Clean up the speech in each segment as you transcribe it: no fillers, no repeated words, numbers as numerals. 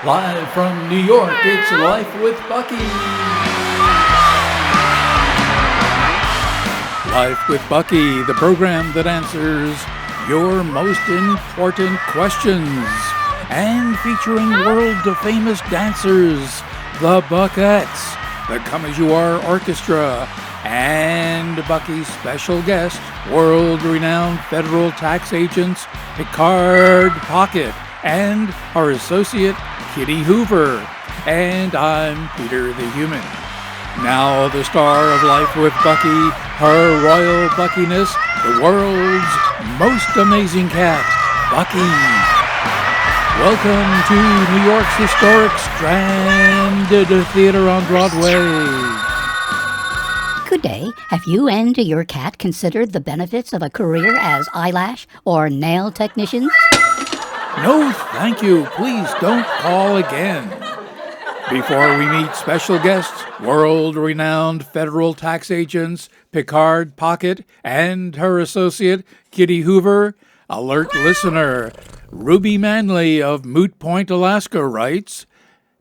Live from New York, it's Life with Bucky. Life with Bucky, the program that answers your most important questions. And featuring world-famous dancers, the Buckettes, the Come As You Are Orchestra, and Bucky's special guest, world-renowned federal tax agents Picard Pocket, and our associate, Kitty Hoover. And I'm Peter the Human. Now the star of Life with Bucky, her royal Buckiness, the world's most amazing cat, Bucky. Welcome to New York's historic Strand Theater on Broadway. Good day. Have you and your cat considered the benefits of a career as eyelash or nail technicians? No, thank you. Please don't call again. Before we meet special guests, world-renowned federal tax agents Picard Pocket and her associate Kitty Hoover, alert listener Ruby Manley of Moot Point, Alaska writes,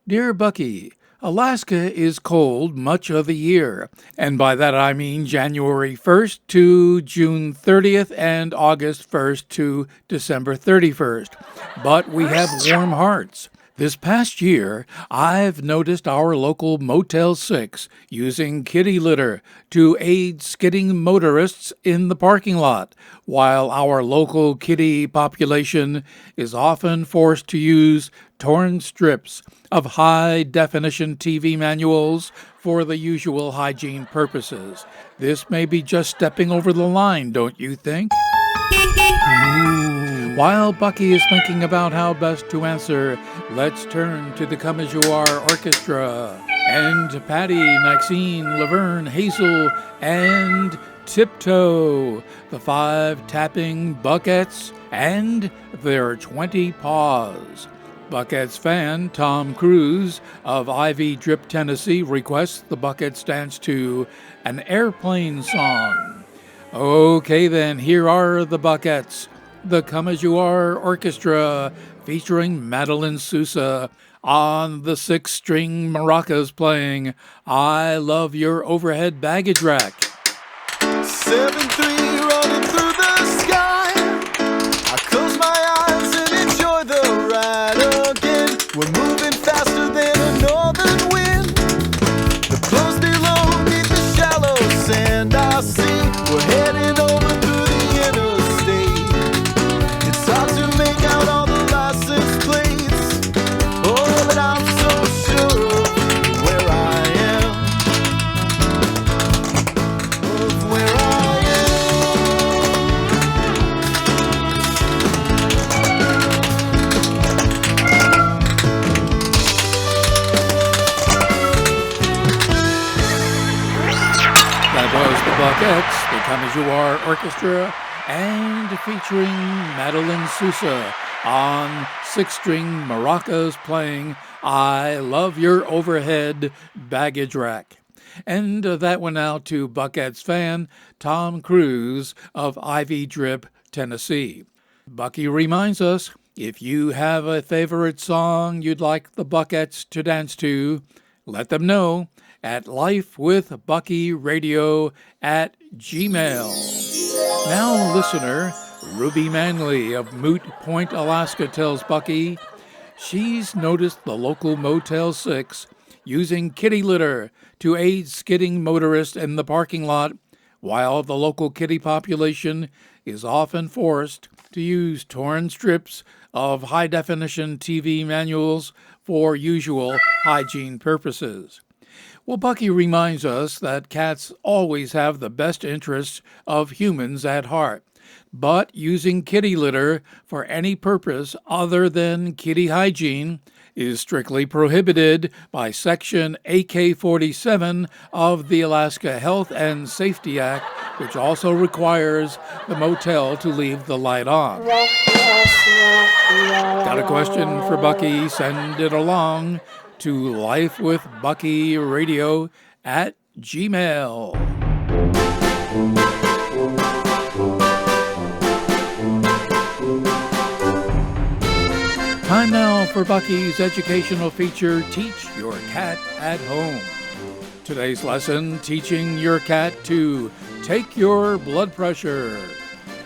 Dear Bucky, Alaska is cold much of the year, and by that I mean January 1st to June 30th and August 1st to December 31st. But we have warm hearts. This past year, I've noticed our local Motel 6 using kitty litter to aid skidding motorists in the parking lot, while our local kitty population is often forced to use torn strips of high-definition TV manuals for the usual hygiene purposes. This may be just stepping over the line, don't you think? While Bucky is thinking about how best to answer, let's turn to the Come As You Are Orchestra and Patty, Maxine, Laverne, Hazel, and Tiptoe, the 5 tapping Buckettes, and their 20 paws. Buckettes fan Tom Cruise of Ivy Drip, Tennessee requests the Buckettes dance to an airplane song. Okay then, here are the Buckettes, the Come As You Are Orchestra, featuring Madeline Sousa on the 6-string maracas playing I Love Your Overhead Baggage Rack. 7-3 running through the sky. I close my eyes and enjoy the ride again. We're moving faster than a northern wind. The clothes below need the shallow sand I see. We're heading over through the interstate. It's hard to make out all the license plates. Oh, but I'm so sure of where I am. Of where I That was the Buckettes, the Come As You Are Orchestra, and featuring Madeline Sousa on 6-string maracas playing I Love Your Overhead Baggage Rack. And that went out to Buckettes fan Tom Cruise of Ivy Drip, Tennessee. Bucky reminds us, if you have a favorite song you'd like the Buckettes to dance to, let them know at lifewithbuckyradio@gmail. Now, listener Ruby Manley of Moot Point, Alaska tells Bucky she's noticed the local Motel 6 using kitty litter to aid skidding motorists in the parking lot, while the local kitty population is often forced to use torn strips of high-definition TV manuals for usual hygiene purposes. Well, Bucky reminds us that cats always have the best interests of humans at heart, but using kitty litter for any purpose other than kitty hygiene is strictly prohibited by Section AK-47 of the Alaska Health and Safety Act, which also requires the motel to leave the light on. Got a question for Bucky? Send it along to lifewithbuckyradio@gmail. Time now for Bucky's educational feature, Teach Your Cat at Home. Today's lesson, teaching your cat to take your blood pressure.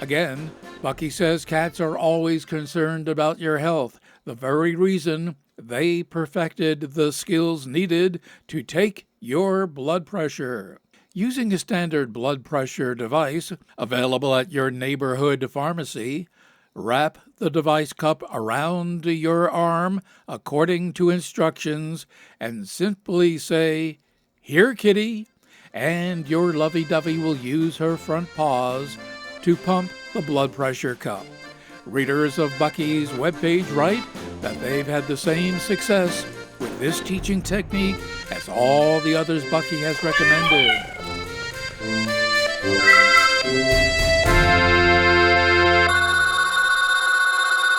Again, Bucky says cats are always concerned about your health, the very reason they perfected the skills needed to take your blood pressure. Using a standard blood pressure device available at your neighborhood pharmacy, wrap the device cup around your arm according to instructions and simply say, "Here, kitty," and your lovey-dovey will use her front paws to pump the blood pressure cup. Readers of Bucky's webpage write that they've had the same success with this teaching technique as all the others Bucky has recommended.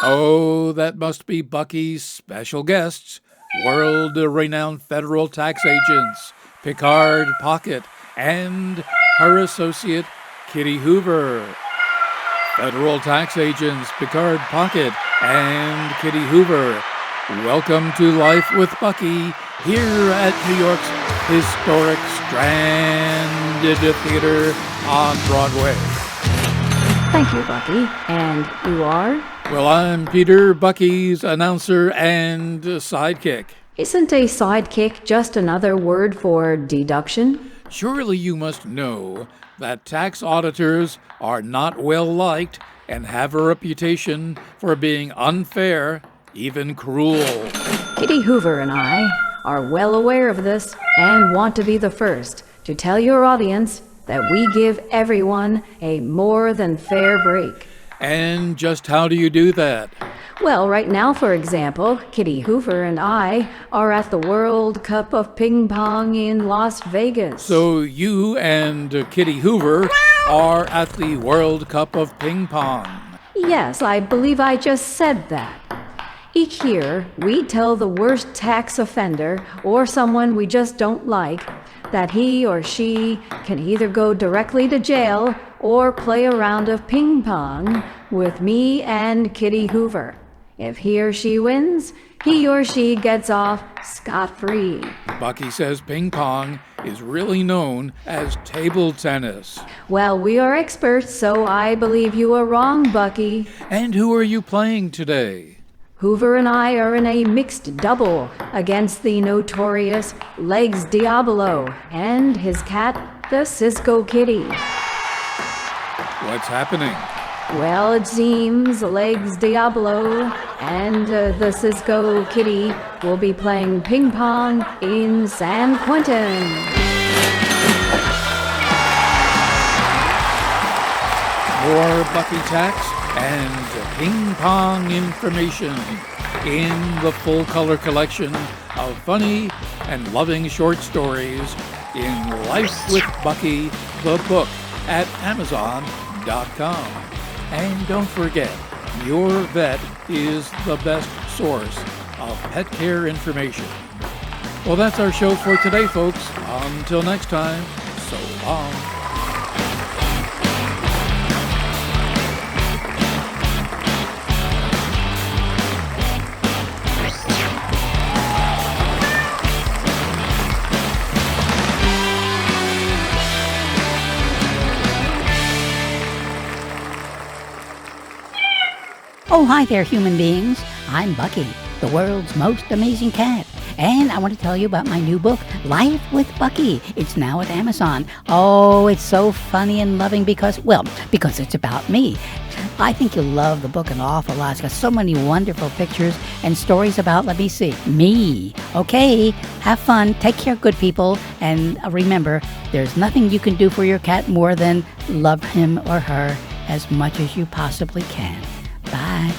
Oh, that must be Bucky's special guests, world-renowned federal tax agents, Picard Pocket, and her associate, Kitty Hoover. Federal tax agents Picard Pocket and Kitty Hoover, welcome to Life with Bucky here at New York's historic Strand Theater on Broadway. Thank you, Bucky. And you are? Well, I'm Peter, Bucky's announcer and sidekick. Isn't a sidekick just another word for deduction? Surely you must know that tax auditors are not well liked and have a reputation for being unfair, even cruel. Kitty Hoover and I are well aware of this and want to be the first to tell your audience that we give everyone a more than fair break. And just how do you do that? Well, right now, for example, Kitty Hoover and I are at the World Cup of Ping Pong in Las Vegas. So you and Kitty Hoover are at the World Cup of Ping Pong. Yes, I believe I just said that. Each year, we tell the worst tax offender or someone we just don't like that he or she can either go directly to jail or play a round of ping pong with me and Kitty Hoover. If he or she wins, he or she gets off scot-free. Bucky says ping pong is really known as table tennis. Well, we are experts, so I believe you are wrong, Bucky. And who are you playing today? Hoover and I are in a mixed double against the notorious Legs Diablo and his cat, the Cisco Kitty. What's happening? Well, it seems Legs Diablo and the Cisco Kitty will be playing ping pong in San Quentin. More Bucky tax and ping pong information in the full color collection of funny and loving short stories in Life with Bucky, the book, at Amazon.com. And don't forget, your vet is the best source of pet care information. Well, that's our show for today, folks. Until next time, so long. Oh, hi there, human beings. I'm Bucky, the world's most amazing cat. And I want to tell you about my new book, Life with Bucky. It's now at Amazon. Oh, it's so funny and loving because it's about me. I think you'll love the book an awful lot. It's got so many wonderful pictures and stories about, me. Okay, have fun, take care, good people, and remember, there's nothing you can do for your cat more than love him or her as much as you possibly can. Bye.